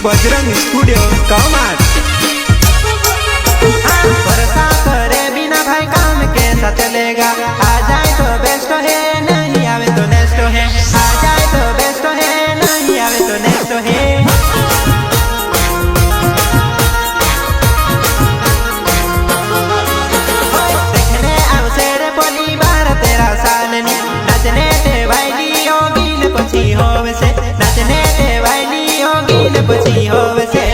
Bajrang studio कामार। भरोसा करे बिना भाई काम कैसा चलेगा। आ जाए तो बेस्ट है, नहीं आवे तो नेक्स्ट है। आ जाए तो बेस्ट है, नहीं आवे तो नेक्स्ट है। देखने आवशे रे परिवार तेरा सालनी, नाचने ते भाई गील पछी होवे से। नाचने ते भाई गील पछी होवे से।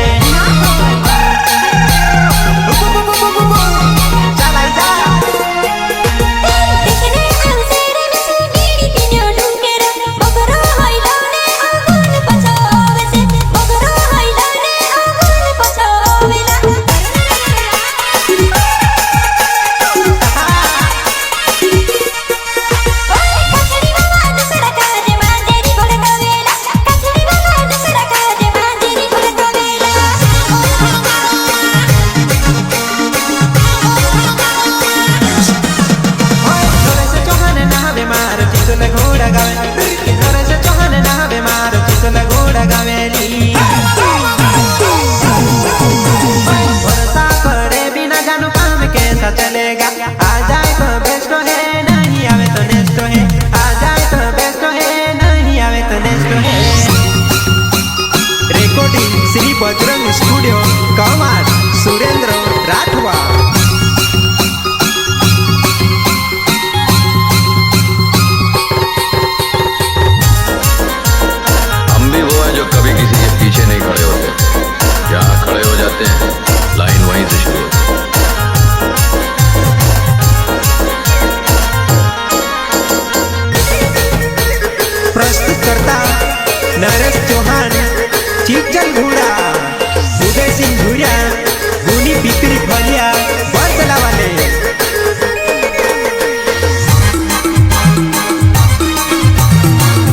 भरोसा करे बिना जानू काम कैसा चलेगा। आ जाए तो बेस्ट है, नहीं आवे तो नेक्स्ट है। आ जाए तो बेस्ट है, नहीं आवे तो नेक्स्ट है। रिकॉर्डिंग श्री बजरंग स्टूडियो कामार, सुरेंद्र राठवा। कभी किसी के पीछे नहीं खड़े होते, जहाँ खड़े हो जाते हैं लाइन वहीं से शुरू होती है। प्रस्तुत करता नरेश चौहान, चिकन घोड़ा, उदय सिंह भूरिया, गुनी पिपरी फलिया, बरतला वाले।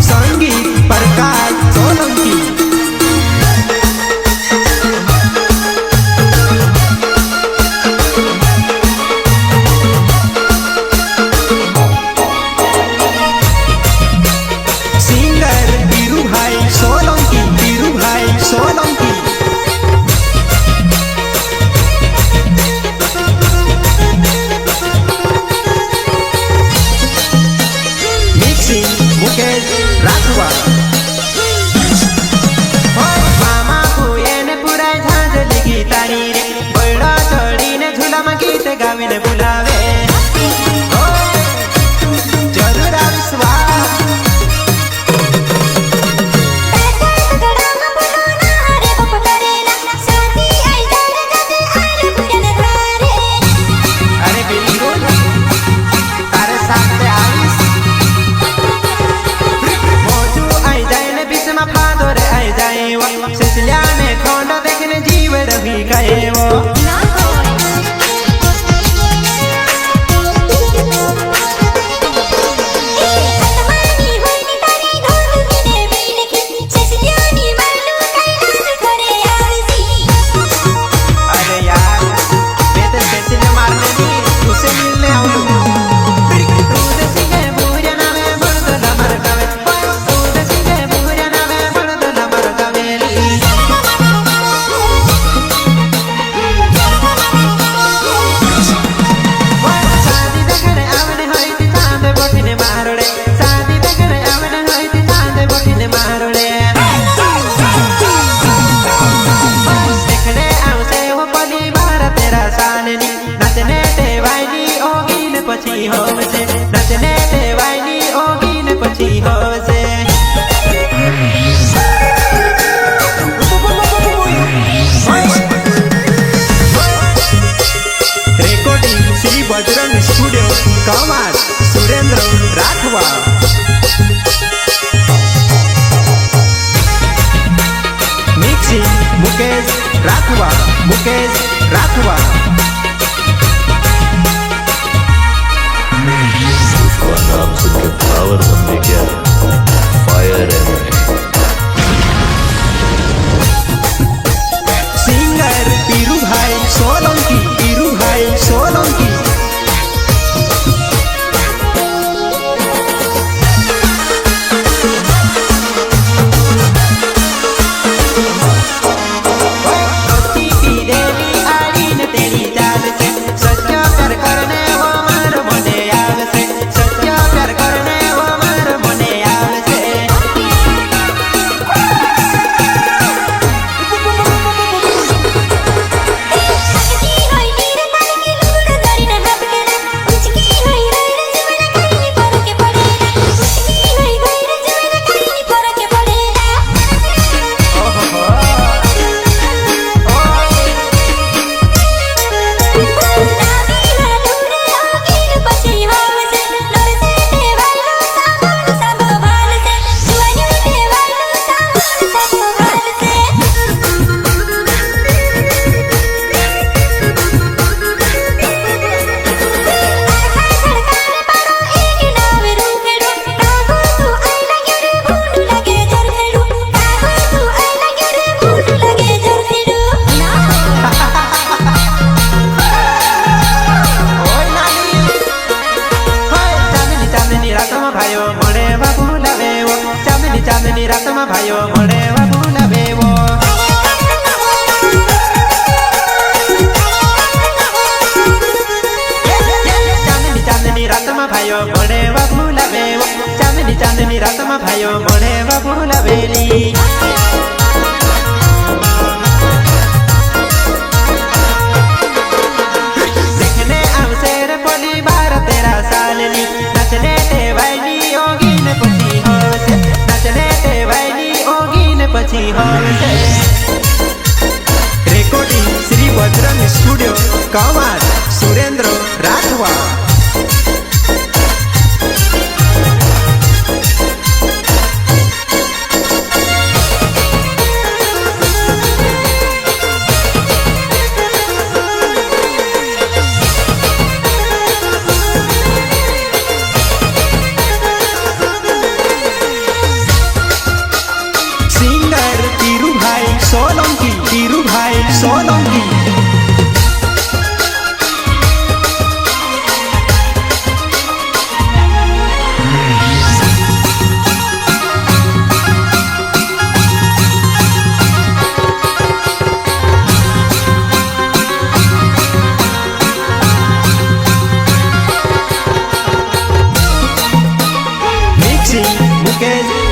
संगीत प्रकाश सोलंकी। सिंगर बीरू भाई सोलंकी, बीरू भाई सोलंकी। मिक्सिंग मुकेश राठवा। मामा पुए ने पूरा झांझली गीतारी रे, बड़ा चढ़ी ने झूला में गीत गावे ने बुलावे। जरूर विश्वास अरे बिल्कुल तारे साथ आविस। मौजू आई મળે વા બોલાવેવો ચાંદની ચાંદની રાતમાં ભાઈઓ મળે વા બોલાવેવો ચાંદની ચાંદની રાતમાં ભાઈઓ મળે વા બોલાવેવો ચાંદની ચાંદની રાતમાં ભાઈઓ મળે વા બોલાવેલી नचने टेवायनी ओगी ने पछी होवे नचने टेवायनी ओगी ने पछी होवे recording Shri Bajrang studio Kawad Surendra Rathwa Solanki mixing Mukesh